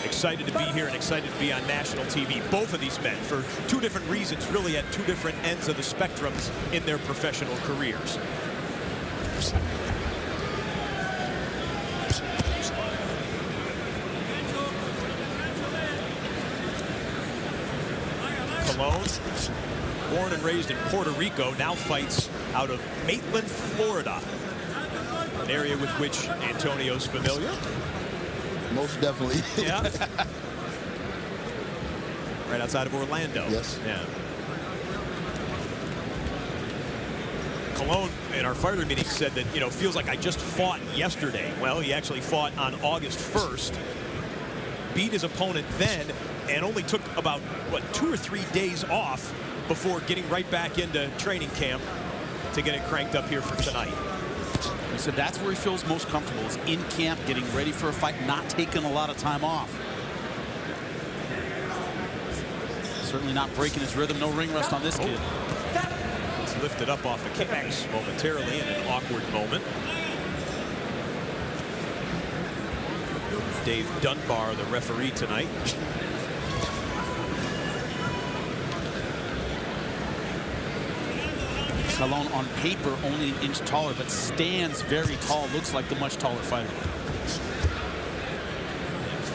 excited to be here and excited to be on national TV. Both of these men, for two different reasons, really at two different ends of the spectrums in their professional careers. Colon, born and raised in Puerto Rico, now fights out of Maitland, Florida, an area with which Antonio's familiar. Most definitely. Yeah. Right outside of Orlando. Yes. Yeah. Colon in our fighter meeting said that, you know, feels like I just fought yesterday. Well, he actually fought on August 1st, beat his opponent then, and only took about, what, 2 or 3 days off before getting right back into training camp to get it cranked up here for tonight. He said that's where he feels most comfortable, is in camp, getting ready for a fight, not taking a lot of time off. Certainly not breaking his rhythm. No ring rust on this kid. It's lifted up off the kicks momentarily in an awkward moment. Dave Dunbar, the referee tonight. Colon on paper only an inch taller, but stands very tall. Looks like the much taller fighter.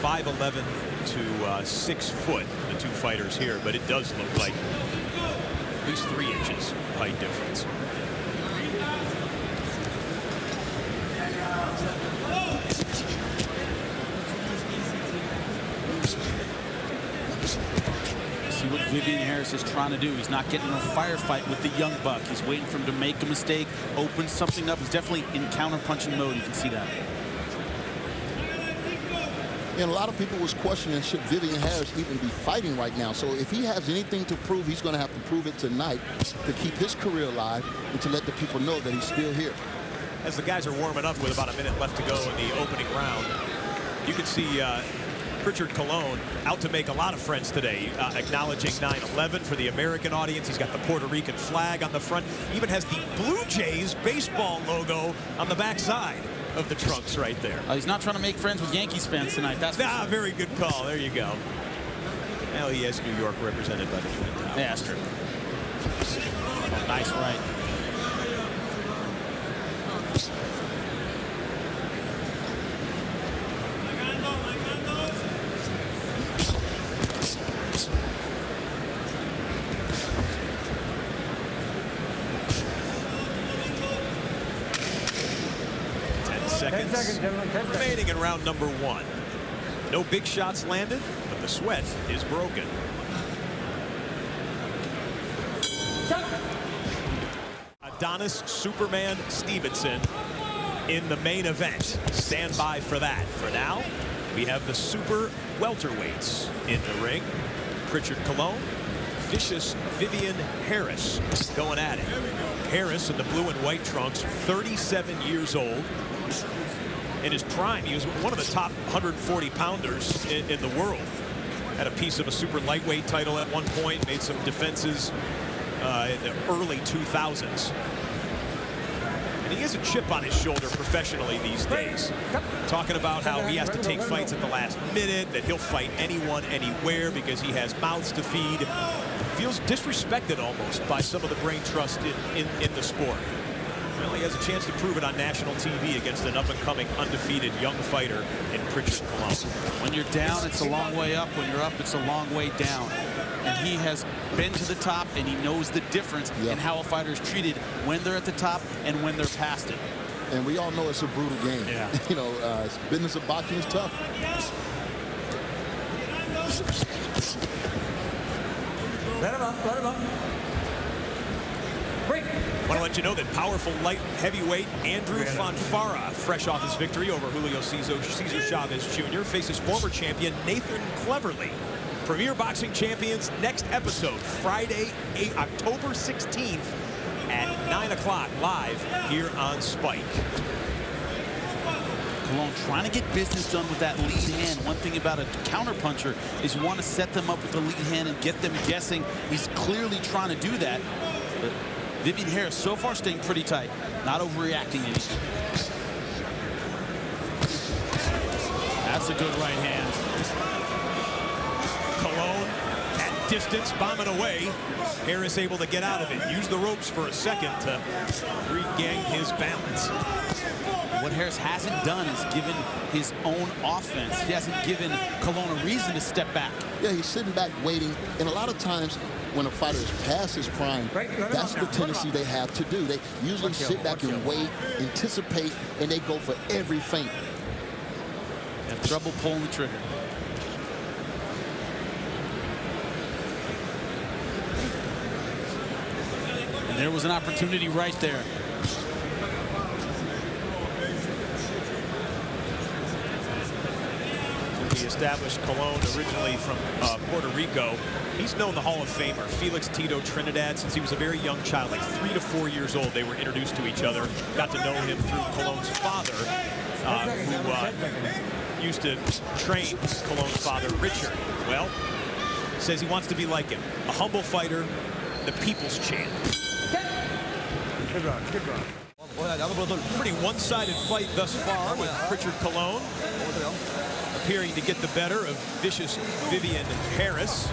5'11" to 6 foot, the two fighters here, but it does look like at least 3 inches height difference. See what Vivian Harris is trying to do. He's not getting in a firefight with the young buck. He's waiting for him to make a mistake, open something up. He's definitely in counter-punching mode. You can see that. And a lot of people was questioning, should Vivian Harris even be fighting right now? So if he has anything to prove, he's going to have to prove it tonight to keep his career alive and to let the people know that he's still here. As the guys are warming up with about a minute left to go in the opening round, you can see Prichard Colon out to make a lot of friends today, acknowledging 9/11 for the American audience. He's got the Puerto Rican flag on the front, even has the Blue Jays baseball logo on the back side of the trunks right there. He's not trying to make friends with Yankees fans tonight. That's sure. Very good call. There you go. Well, he has New York represented by the Twin Towers. Yeah, that's true. Oh, nice right. Seconds remaining in round number 1. No big shots landed, but the sweat is broken. Adonis Superman Stevenson in the main event. Stand by for that. For now, we have the super welterweights in the ring. Prichard Colon, vicious Vivian Harris going at it. Harris in the blue and white trunks, 37 years old. In his prime, he was one of the top 140 pounders in the world. Had a piece of a super lightweight title at one point, made some defenses in the early 2000s. And he has a chip on his shoulder professionally these days. Talking about how he has to take fights at the last minute, that he'll fight anyone, anywhere, because he has mouths to feed. Feels disrespected almost by some of the brain trust in the sport. Well, he has a chance to prove it on national TV against an up-and-coming undefeated young fighter in Prichard Colon. When you're down, it's a long way up. When you're up, it's a long way down. And he has been to the top, and he knows the difference in how a fighter is treated when they're at the top and when they're past it. And we all know it's a brutal game. Yeah. You know, business of boxing is tough. Let him up. Break. I want to let you know that powerful light heavyweight Andrew Fonfara, fresh off his victory over Julio Cesar Chavez Jr., faces former champion Nathan Cleverly. Premier Boxing Champions next episode, Friday, October 16th at 9 o'clock live here on Spike. Colon trying to get business done with that lead hand. One thing about a counterpuncher is you want to set them up with the lead hand and get them guessing. He's clearly trying to do that. But Vivian Harris so far staying pretty tight, not overreacting anything. That's a good right hand. distance, bombing away. Harris able to get out of it. Use the ropes for a second to regain his balance. What Harris hasn't done is given his own offense. He hasn't given Colon a reason to step back. Yeah, he's sitting back waiting. And a lot of times when a fighter is past his prime, that's the tendency they have to do. They usually sit back and wait, anticipate, and they go for every feint. Have trouble pulling the trigger. And there was an opportunity right there. The established Colon, originally from Puerto Rico. He's known the Hall of Famer, Felix Tito Trinidad, since he was a very young child, like 3 to 4 years old. They were introduced to each other. Got to know him through Colon's father, who used to train Colon's father, Prichard. Well, says he wants to be like him. A humble fighter, the people's champ. Good run, good run. Pretty one-sided fight thus far with Prichard Colon appearing to get the better of vicious Vivian Harris.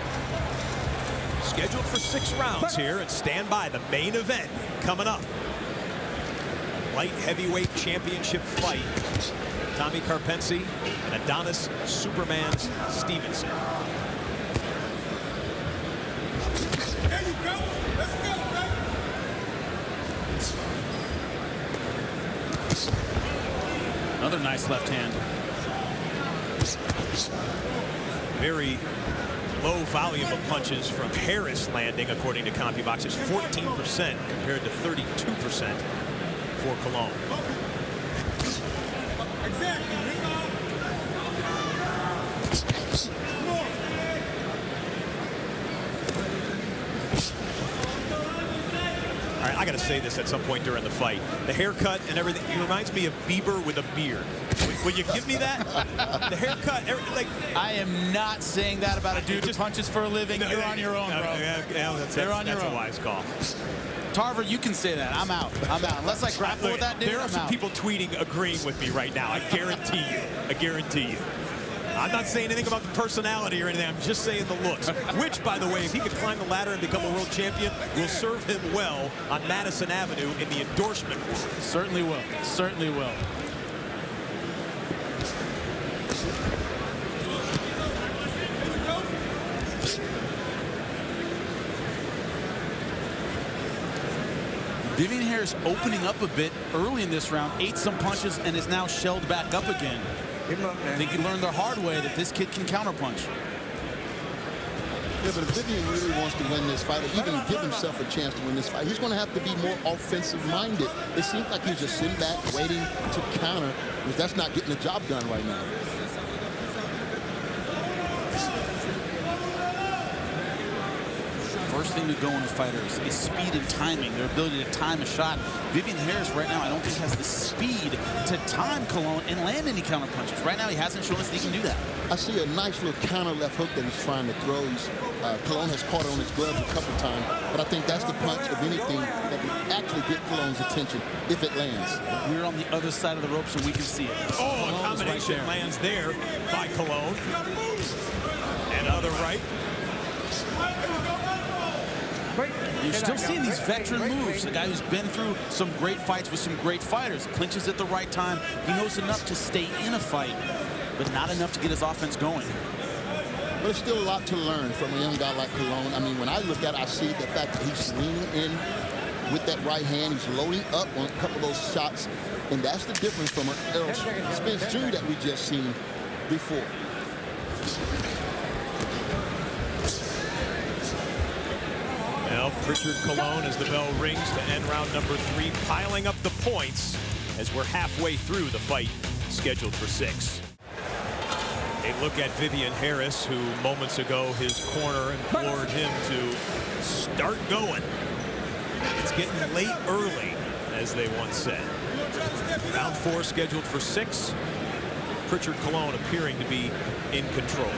Scheduled for 6 rounds here, and stand by, the main event coming up. Light heavyweight championship fight. Tommy Karpency and Adonis Superman Stevenson. There you go. Let's go, baby. Another nice left hand. Very low volume of punches from Harris landing, according to CompuBox. It's 14% compared to 32% for Colon. All right, I got to say this at some point during the fight. The haircut and everything, he reminds me of Bieber with a beard. Will you give me that? The haircut, like. I am not saying that about a dude who punches for a living. You're on your own, bro. You're on your own. That's a wise call. Tarver, you can say that. I'm out. I'm out. Unless I grapple with that dude, there are some people tweeting agreeing with me right now. I guarantee you. I guarantee you. I'm not saying anything about the personality or anything. I'm just saying the looks. Which, by the way, if he could climb the ladder and become a world champion, will serve him well on Madison Avenue in the endorsement world. Certainly will. Certainly will. Vivian Harris opening up a bit early in this round, ate some punches, and is now shelled back up again. I think he learned the hard way that this kid can counterpunch. Yeah, but if Vivian really wants to win this fight, or even give himself a chance to win this fight, he's going to have to be more offensive-minded. It seems like he's just sitting back, waiting to counter, because that's not getting the job done right now. First thing to go in the fighters is speed and timing, their ability to time a shot. Vivian Harris right now, I don't think has the speed to time Colon and land any counter punches. Right now, he hasn't shown us that he can do that. I see a nice little counter left hook that he's trying to throw. Colon has caught it on his gloves a couple times, but I think that's the punch of anything that can actually get Colon's attention if it lands. We're on the other side of the rope so we can see it. Oh, a combination right lands there by Colon. And other right. You're still seeing these veteran moves. A guy who's been through some great fights with some great fighters. Clinches at the right time. He knows enough to stay in a fight, but not enough to get his offense going. But there's still a lot to learn from a young guy like Colon. I mean, when I look at it, I see the fact that he's leaning in with that right hand. He's loading up on a couple of those shots. And that's the difference from an Errol Spence Jr. that we just seen before. Well, Prichard Colon, as the bell rings to end round number 3, piling up the points as we're halfway through the fight scheduled for 6. A look at Vivian Harris, who moments ago his corner implored him to start going. It's getting late early, as they once said. Round 4 scheduled for 6. Prichard Colon appearing to be in control.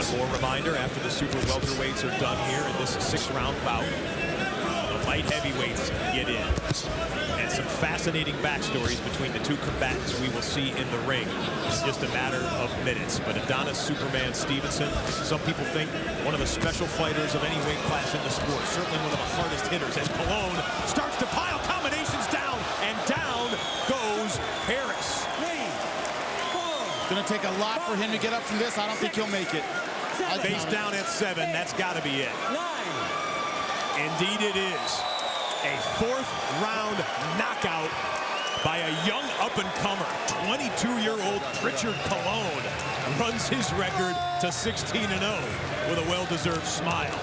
One more reminder, after the super welterweights are done here in this 6th-round bout, the light heavyweights get in. And some fascinating backstories between the two combatants we will see in the ring in just a matter of minutes. But Adonis Superman Stevenson, some people think one of the special fighters of any weight class in the sport, certainly one of the hardest hitters. And Colon starts to pile combinations down, and down goes Harris. It's going to take a lot for him to get up from this. I don't think he'll make it. Face down at 7, that's got to be it. Indeed it is. A 4th-round knockout by a young up-and-comer. 22-year-old Prichard Colon runs his record to 16-0 with a well-deserved smile.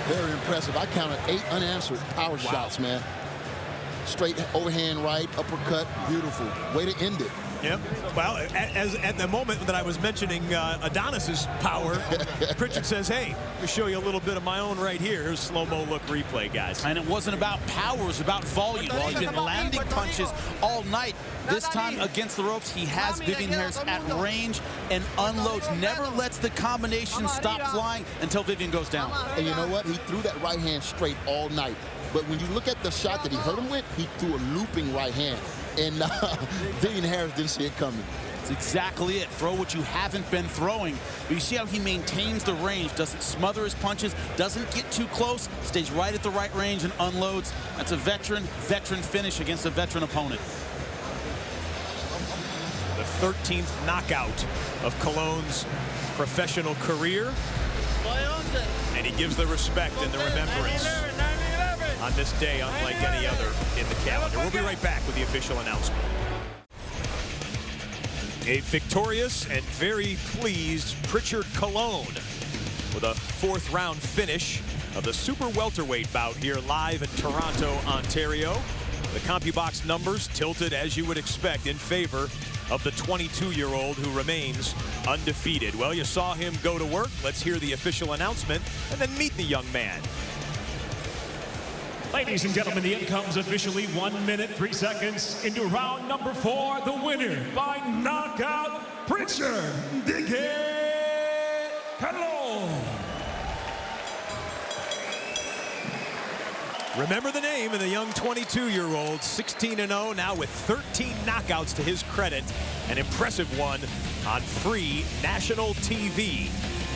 Very impressive. I counted 8 unanswered power shots, man. Straight overhand right, uppercut, beautiful. Way to end it. Yep. Well, as at the moment that I was mentioning Adonis's power, Prichard says, hey, let me show you a little bit of my own right here. Here's slow-mo look replay, guys. And it wasn't about power, it was about volume. Well, he's been landing punches all night. This time against the ropes, he has Vivian Harris at range and unloads. Never lets the combination stop flying until Vivian goes down. And you know what? He threw that right hand straight all night. But when you look at the shot that he hurt him with, he threw a looping right hand. And Vivian Harris didn't see it coming. That's exactly it. Throw what you haven't been throwing. But you see how he maintains the range, doesn't smother his punches, doesn't get too close, stays right at the right range and unloads. That's a veteran finish against a veteran opponent. The 13th knockout of Colon's professional career. And he gives the respect and the remembrance on this day unlike any other in the calendar. We'll be right back with the official announcement. A victorious and very pleased Prichard Colon with a 4th-round finish of the super welterweight bout here live in Toronto, Ontario. The CompuBox numbers tilted, as you would expect, in favor of the 22-year-old who remains undefeated. Well, you saw him go to work. Let's hear the official announcement and then meet the young man. Ladies and gentlemen, the end comes officially 1 minute, 3 seconds into round number 4. The winner by knockout, Prichard Colon. Remember the name of the young 22-year-old, 16-0, now with 13 knockouts to his credit. An impressive one on free national TV.